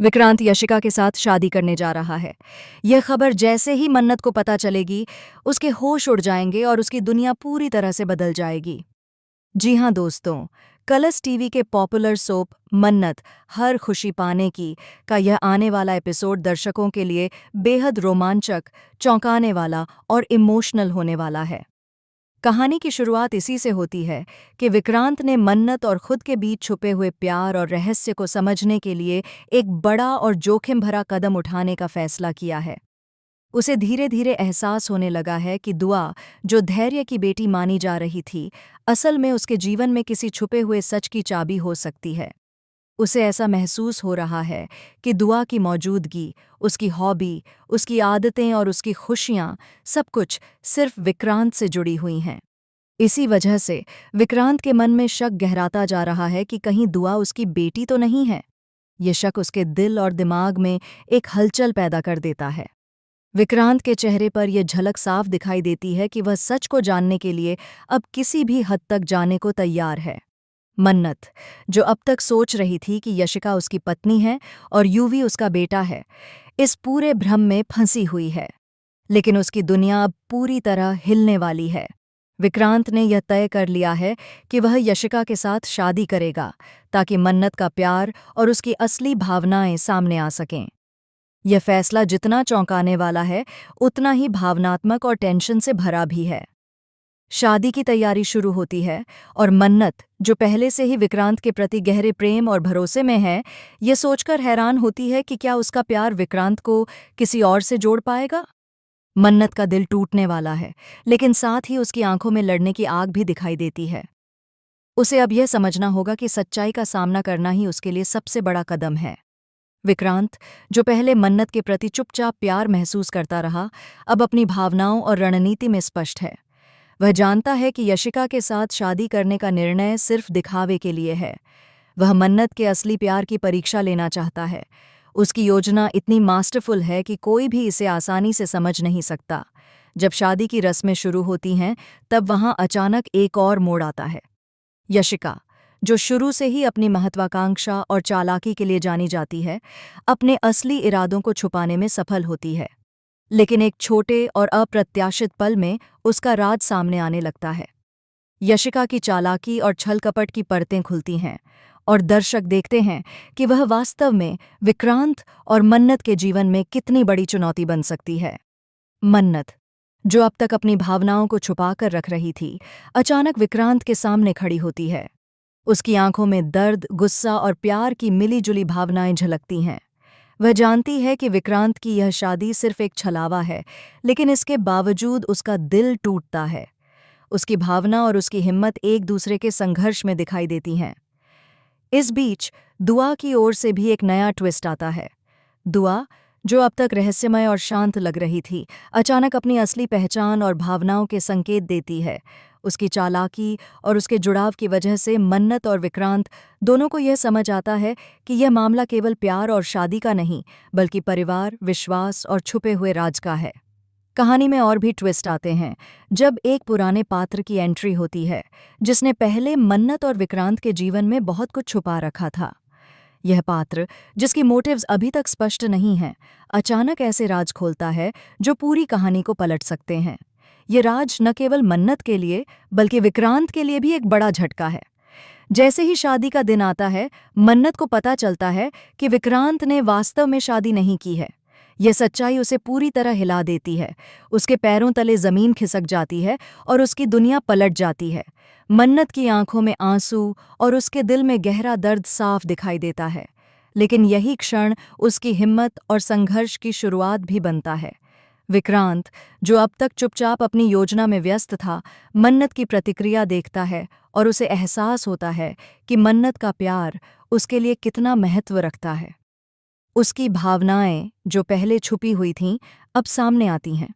विक्रांत यशिका के साथ शादी करने जा रहा है। यह खबर जैसे ही मन्नत को पता चलेगी, उसके होश उड़ जाएंगे और उसकी दुनिया पूरी तरह से बदल जाएगी। जी हाँ दोस्तों, कलर्स टीवी के पॉपुलर सोप मन्नत हर खुशी पाने की का यह आने वाला एपिसोड दर्शकों के लिए बेहद रोमांचक, चौंकाने वाला और इमोशनल होने वाला है। कहानी की शुरुआत इसी से होती है कि विक्रांत ने मन्नत और खुद के बीच छुपे हुए प्यार और रहस्य को समझने के लिए एक बड़ा और जोखिम भरा कदम उठाने का फैसला किया है। उसे धीरे धीरे एहसास होने लगा है कि दुआ, जो धैर्य की बेटी मानी जा रही थी, असल में उसके जीवन में किसी छुपे हुए सच की चाबी हो सकती है। उसे ऐसा महसूस हो रहा है कि दुआ की मौजूदगी, उसकी हॉबी, उसकी आदतें और उसकी खुशियाँ सब कुछ सिर्फ विक्रांत से जुड़ी हुई हैं। इसी वजह से विक्रांत के मन में शक गहराता जा रहा है कि कहीं दुआ उसकी बेटी तो नहीं है। ये शक उसके दिल और दिमाग में एक हलचल पैदा कर देता है। विक्रांत के चेहरे पर यह झलक साफ दिखाई देती है कि वह सच को जानने के लिए अब किसी भी हद तक जाने को तैयार है। मन्नत, जो अब तक सोच रही थी कि यशिका उसकी पत्नी है और यूवी उसका बेटा है, इस पूरे भ्रम में फंसी हुई है। लेकिन उसकी दुनिया अब पूरी तरह हिलने वाली है। विक्रांत ने यह तय कर लिया है कि वह यशिका के साथ शादी करेगा, ताकि मन्नत का प्यार और उसकी असली भावनाएं सामने आ सकें। यह फैसला जितना चौंकाने वाला है, उतना ही भावनात्मक और टेंशन से भरा भी है। शादी की तैयारी शुरू होती है और मन्नत, जो पहले से ही विक्रांत के प्रति गहरे प्रेम और भरोसे में है, ये सोचकर हैरान होती है कि क्या उसका प्यार विक्रांत को किसी और से जोड़ पाएगा। मन्नत का दिल टूटने वाला है, लेकिन साथ ही उसकी आंखों में लड़ने की आग भी दिखाई देती है। उसे अब यह समझना होगा कि सच्चाई का सामना करना ही उसके लिए सबसे बड़ा कदम है। विक्रांत, जो पहले मन्नत के प्रति चुपचाप प्यार महसूस करता रहा, अब अपनी भावनाओं और रणनीति में स्पष्ट है। वह जानता है कि यशिका के साथ शादी करने का निर्णय सिर्फ दिखावे के लिए है। वह मन्नत के असली प्यार की परीक्षा लेना चाहता है। उसकी योजना इतनी मास्टरफुल है कि कोई भी इसे आसानी से समझ नहीं सकता। जब शादी की रस्में शुरू होती हैं, तब वहां अचानक एक और मोड़ आता है। यशिका, जो शुरू से ही अपनी महत्वाकांक्षा और चालाकी के लिए जानी जाती है, अपने असली इरादों को छुपाने में सफल होती है। लेकिन एक छोटे और अप्रत्याशित पल में उसका राज सामने आने लगता है। यशिका की चालाकी और छल कपट की परतें खुलती हैं और दर्शक देखते हैं कि वह वास्तव में विक्रांत और मन्नत के जीवन में कितनी बड़ी चुनौती बन सकती है। मन्नत, जो अब तक अपनी भावनाओं को छुपाकर रख रही थी, अचानक विक्रांत के सामने खड़ी होती है। उसकी आंखों में दर्द, गुस्सा और प्यार की मिली-जुली भावनाएं झलकती हैं। वह जानती है कि विक्रांत की यह शादी सिर्फ एक छलावा है, लेकिन इसके बावजूद उसका दिल टूटता है। उसकी भावना और उसकी हिम्मत एक दूसरे के संघर्ष में दिखाई देती हैं। इस बीच दुआ की ओर से भी एक नया ट्विस्ट आता है। दुआ, जो अब तक रहस्यमय और शांत लग रही थी, अचानक अपनी असली पहचान और भावनाओं के संकेत देती है। उसकी चालाकी और उसके जुड़ाव की वजह से मन्नत और विक्रांत दोनों को यह समझ आता है कि यह मामला केवल प्यार और शादी का नहीं, बल्कि परिवार, विश्वास और छुपे हुए राज का है। कहानी में और भी ट्विस्ट आते हैं जब एक पुराने पात्र की एंट्री होती है, जिसने पहले मन्नत और विक्रांत के जीवन में बहुत कुछ छुपा रखा था। यह पात्र, जिसकी मोटिव्स अभी तक स्पष्ट नहीं हैं, अचानक ऐसे राज खोलता है जो पूरी कहानी को पलट सकते हैं। ये राज न केवल मन्नत के लिए, बल्कि विक्रांत के लिए भी एक बड़ा झटका है। जैसे ही शादी का दिन आता है, मन्नत को पता चलता है कि विक्रांत ने वास्तव में शादी नहीं की है। यह सच्चाई उसे पूरी तरह हिला देती है। उसके पैरों तले जमीन खिसक जाती है और उसकी दुनिया पलट जाती है। मन्नत की आंखों में आंसू और उसके दिल में गहरा दर्द साफ दिखाई देता है। लेकिन यही क्षण उसकी हिम्मत और संघर्ष की शुरुआत भी बनता है। विक्रांत, जो अब तक चुपचाप अपनी योजना में व्यस्त था, मन्नत की प्रतिक्रिया देखता है और उसे एहसास होता है कि मन्नत का प्यार उसके लिए कितना महत्व रखता है। उसकी भावनाएं, जो पहले छुपी हुई थीं, अब सामने आती हैं।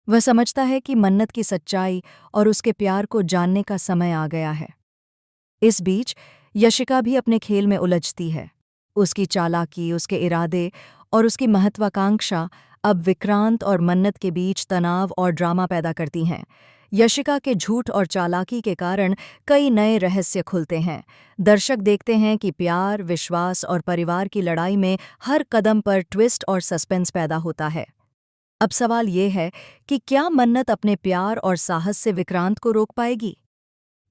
वह समझता है कि मन्नत की सच्चाई और उसके प्यार को जानने का समय आ गया है। इस बीच यशिका भी अपने खेल में उलझती है। उसकी चालाकी, उसके इरादे और उसकी महत्वाकांक्षा अब विक्रांत और मन्नत के बीच तनाव और ड्रामा पैदा करती हैं। यशिका के झूठ और चालाकी के कारण कई नए रहस्य खुलते हैं। दर्शक देखते हैं कि प्यार, विश्वास और परिवार की लड़ाई में हर कदम पर ट्विस्ट और सस्पेंस पैदा होता है। अब सवाल ये है कि क्या मन्नत अपने प्यार और साहस से विक्रांत को रोक पाएगी?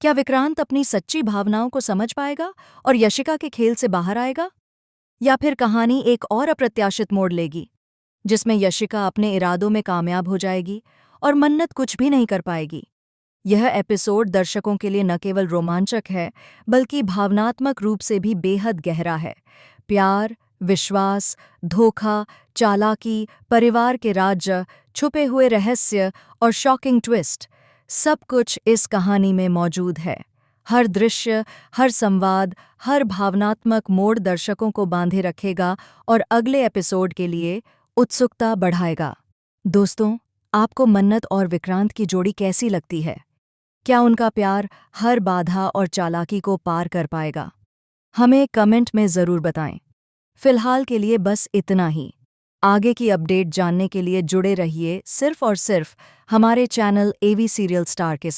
क्या विक्रांत अपनी सच्ची भावनाओं को समझ पाएगा और यशिका के खेल से बाहर आएगा? या फिर कहानी एक और अप्रत्याशित मोड़ लेगी, जिसमें यशिका अपने इरादों में कामयाब हो जाएगी और मन्नत कुछ भी नहीं कर पाएगी? यह एपिसोड दर्शकों के लिए न केवल रोमांचक है, बल्कि भावनात्मक रूप से भी बेहद गहरा है। प्यार, विश्वास, धोखा, चालाकी, परिवार के राज्य, छुपे हुए रहस्य और शॉकिंग ट्विस्ट, सब कुछ इस कहानी में मौजूद है। हर दृश्य, हर संवाद, हर भावनात्मक मोड़ दर्शकों को बांधे रखेगा और अगले एपिसोड के लिए उत्सुकता बढ़ाएगा। दोस्तों, आपको मन्नत और विक्रांत की जोड़ी कैसी लगती है? क्या उनका प्यार हर बाधा और चालाकी को पार कर पाएगा? हमें कमेंट में ज़रूर बताएं। फिलहाल के लिए बस इतना ही। आगे की अपडेट जानने के लिए जुड़े रहिए सिर्फ और सिर्फ हमारे चैनल एवी सीरियल स्टार के साथ।